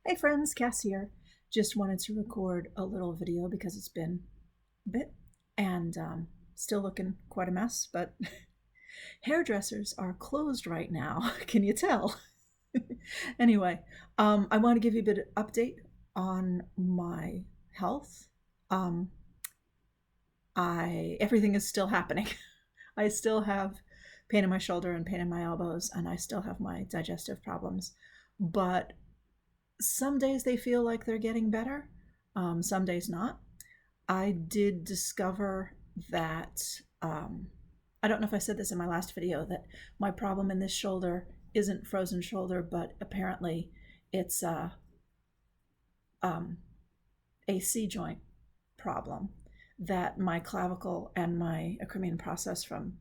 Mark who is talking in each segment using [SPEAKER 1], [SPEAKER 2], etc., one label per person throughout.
[SPEAKER 1] Hey friends, Cass here. Just wanted to record a little video because it's been a bit and still looking quite a mess, but hairdressers are closed right now. Can you tell? Anyway, I want to give you a bit of update on my health. Um, everything is still happening. I still have pain in my shoulder and pain in my elbows, and I still have my digestive problems. But some days they feel like they're getting better, some days not. I did discover that, I don't know if I said this in my last video, that my problem in this shoulder isn't frozen shoulder, but apparently it's a C joint problem, that my clavicle and my acromion process from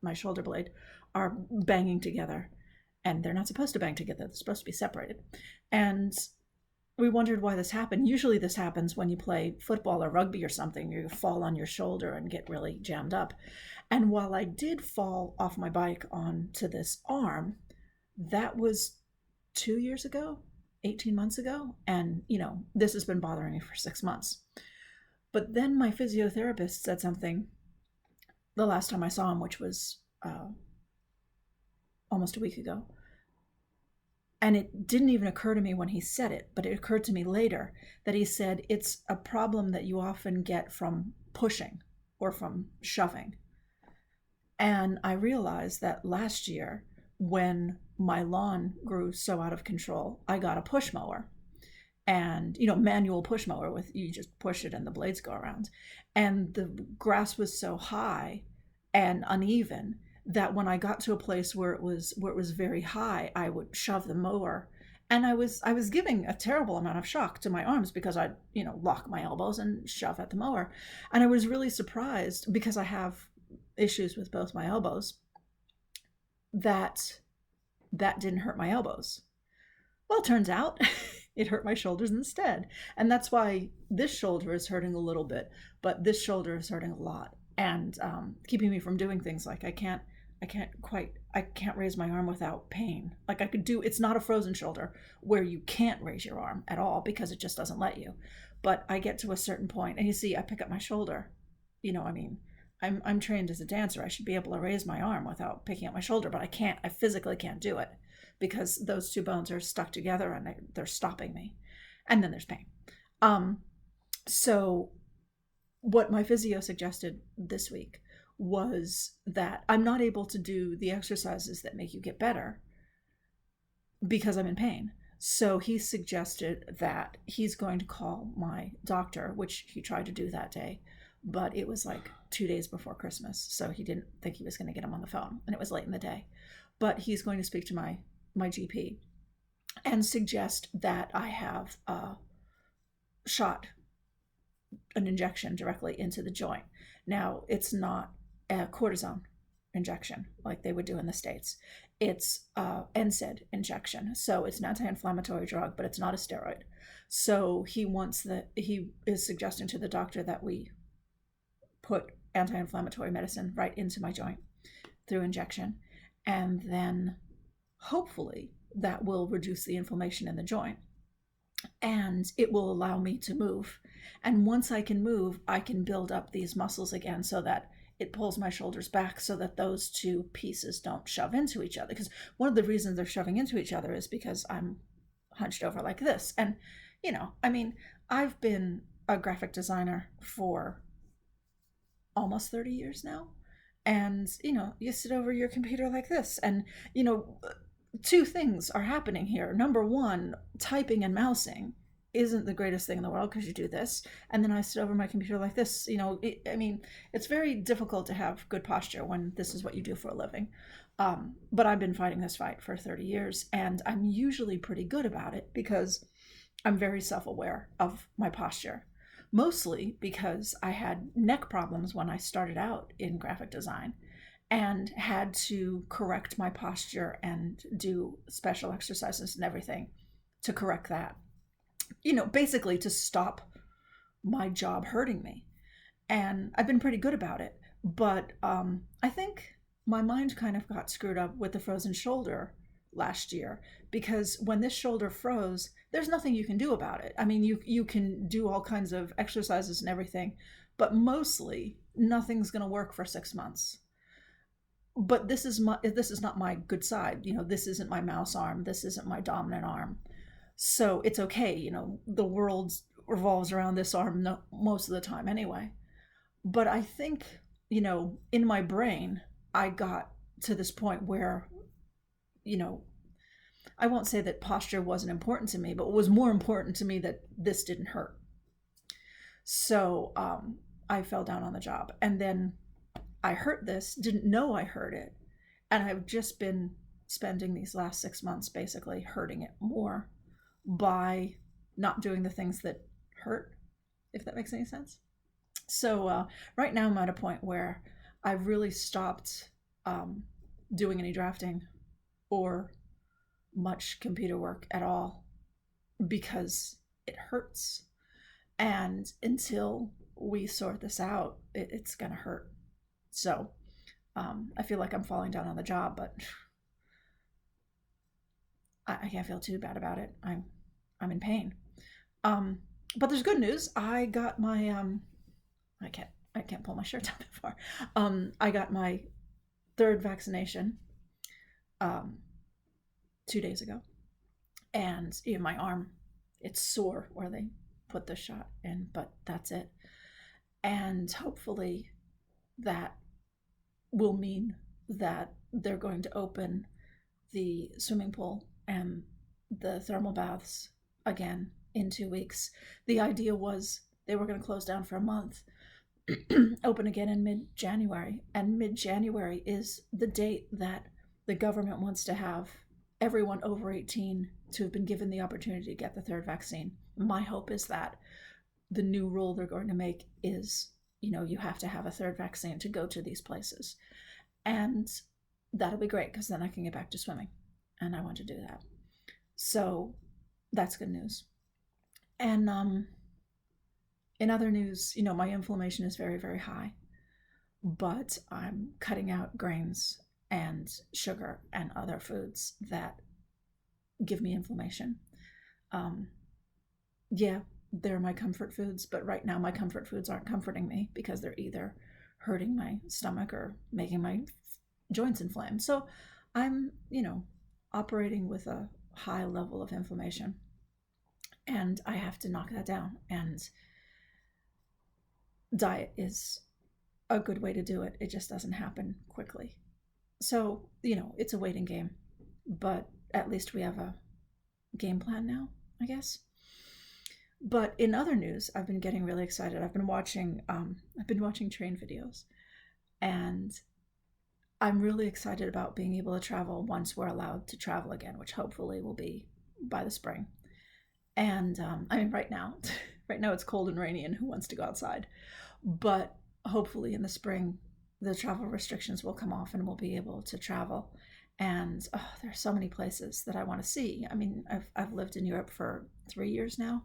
[SPEAKER 1] my shoulder blade are banging together, and they're not supposed to bang together. They're supposed to be separated. And we wondered why this happened. Usually this happens when you play football or rugby or something. You fall on your shoulder and get really jammed up. And while I did fall off my bike onto this arm, that was 2 years ago, 18 months ago. And, this has been bothering me for 6 months. But then my physiotherapist said something the last time I saw him, which was almost a week ago. And it didn't even occur to me when he said it, but it occurred to me later that he said it's a problem that you often get from pushing or from shoving. And I realized that last year, when my lawn grew so out of control, I got a push mower. And, manual push mower with, you just push it and the blades go around. And the grass was so high and uneven that when I got to a place where it was very high, I would shove the mower, and I was giving a terrible amount of shock to my arms because I'd lock my elbows and shove at the mower, and I was really surprised, because I have issues with both my elbows, that didn't hurt my elbows. Well, it turns out it hurt my shoulders instead, and that's why this shoulder is hurting a little bit, but this shoulder is hurting a lot, and keeping me from doing things like I can't raise my arm without pain. Like I could do, it's not a frozen shoulder where you can't raise your arm at all because it just doesn't let you. But I get to a certain point and you see, I pick up my shoulder. I'm trained as a dancer. I should be able to raise my arm without picking up my shoulder, but I can't. I physically can't do it because those two bones are stuck together and they're stopping me. And then there's pain. So what my physio suggested this week was that I'm not able to do the exercises that make you get better because I'm in pain. So he suggested that he's going to call my doctor, which he tried to do that day, but it was like 2 days before Christmas, so he didn't think he was going to get him on the phone, and it was late in the day. But he's going to speak to my GP and suggest that I have an injection directly into the joint. Now, it's not a cortisone injection like they would do in the States. It's NSAID injection. So it's an anti-inflammatory drug, but it's not a steroid. So he is suggesting to the doctor that we put anti-inflammatory medicine right into my joint through injection. And then hopefully that will reduce the inflammation in the joint, and it will allow me to move. And once I can move, I can build up these muscles again so that it pulls my shoulders back so that those two pieces don't shove into each other. Because one of the reasons they're shoving into each other is because I'm hunched over like this. And, I've been a graphic designer for almost 30 years now. And, you sit over your computer like this, and, two things are happening here. Number one, typing and mousing isn't the greatest thing in the world because you do this, and then I sit over my computer like this. It's very difficult to have good posture when this is what you do for a living. But I've been fighting this fight for 30 years, and I'm usually pretty good about it because I'm very self-aware of my posture, mostly because I had neck problems when I started out in graphic design and had to correct my posture and do special exercises and everything to correct that. Basically to stop my job hurting me. And I've been pretty good about it. But I think my mind kind of got screwed up with the frozen shoulder last year, because when this shoulder froze, there's nothing you can do about it. I mean, you can do all kinds of exercises and everything, but mostly nothing's going to work for 6 months. But this is not my good side. This isn't my mouse arm. This isn't my dominant arm. So it's okay. The world revolves around this arm most of the time anyway. But I think, in my brain, I got to this point where, I won't say that posture wasn't important to me, but it was more important to me that this didn't hurt. So I fell down on the job. And then I hurt this, didn't know I hurt it. And I've just been spending these last 6 months basically hurting it more by not doing the things that hurt, if that makes any sense. So right now I'm at a point where I've really stopped doing any drafting or much computer work at all because it hurts. And until we sort this out, it's going to hurt. So I feel like I'm falling down on the job, but I can't feel too bad about it. I'm in pain. But there's good news. I got my I can't pull my shirt down that far. I got my 3rd vaccination 2 days ago, and my arm, it's sore where they put the shot in, but that's it. And hopefully that will mean that they're going to open the swimming pool and the thermal baths again in 2 weeks. The idea was they were going to close down for a month, open again in mid-January. And mid-January is the date that the government wants to have everyone over 18 to have been given the opportunity to get the 3rd vaccine. My hope is that the new rule they're going to make is, you have to have a 3rd vaccine to go to these places. And that'll be great, because then I can get back to swimming. And I want to do that. So that's good news. And in other news, my inflammation is very, very high. But I'm cutting out grains and sugar and other foods that give me inflammation. Yeah, they're my comfort foods, but right now my comfort foods aren't comforting me because they're either hurting my stomach or making my joints inflamed. So I'm, operating with a high level of inflammation, and I have to knock that down. And diet is a good way to do it. It just doesn't happen quickly. So, it's a waiting game, but at least we have a game plan now, I guess. But in other news, I've been getting really excited. I've been watching train videos, and I'm really excited about being able to travel once we're allowed to travel again, which hopefully will be by the spring. And right now it's cold and rainy, and who wants to go outside? But hopefully in the spring, the travel restrictions will come off and we'll be able to travel. And there's so many places that I want to see. I mean, I've lived in Europe for 3 years now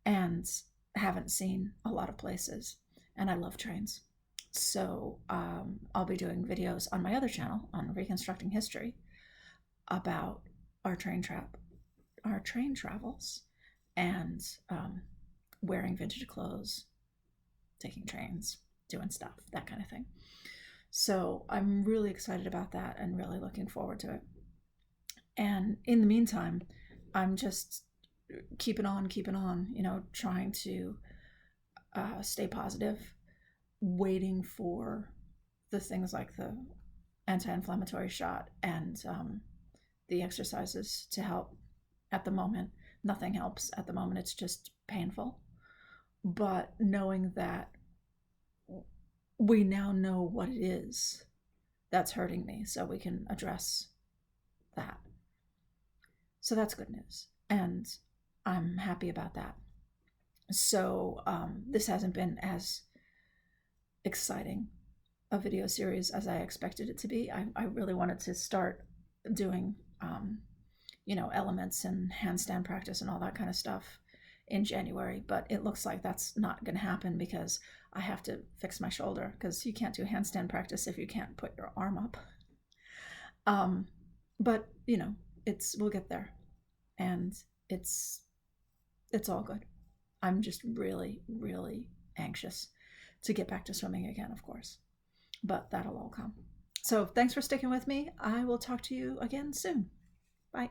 [SPEAKER 1] and haven't seen a lot of places. And I love trains. So I'll be doing videos on my other channel on Reconstructing History about our train travels, and wearing vintage clothes, taking trains, doing stuff, that kind of thing. So I'm really excited about that and really looking forward to it. And in the meantime, I'm just keeping on, trying to stay positive, waiting for the things like the anti-inflammatory shot and the exercises to help. At the moment, nothing helps. At the moment, it's just painful. But knowing that we now know what it is that's hurting me, so we can address that. So that's good news. And I'm happy about that. So this hasn't been as exciting a video series as I expected it to be. I really wanted to start doing elements and handstand practice and all that kind of stuff in January, but it looks like that's not going to happen because I have to fix my shoulder, because you can't do handstand practice if you can't put your arm up. But we'll get there, and it's all good. I'm just really, really anxious to get back to swimming again, of course, but that'll all come. So thanks for sticking with me. I will talk to you again soon. Bye.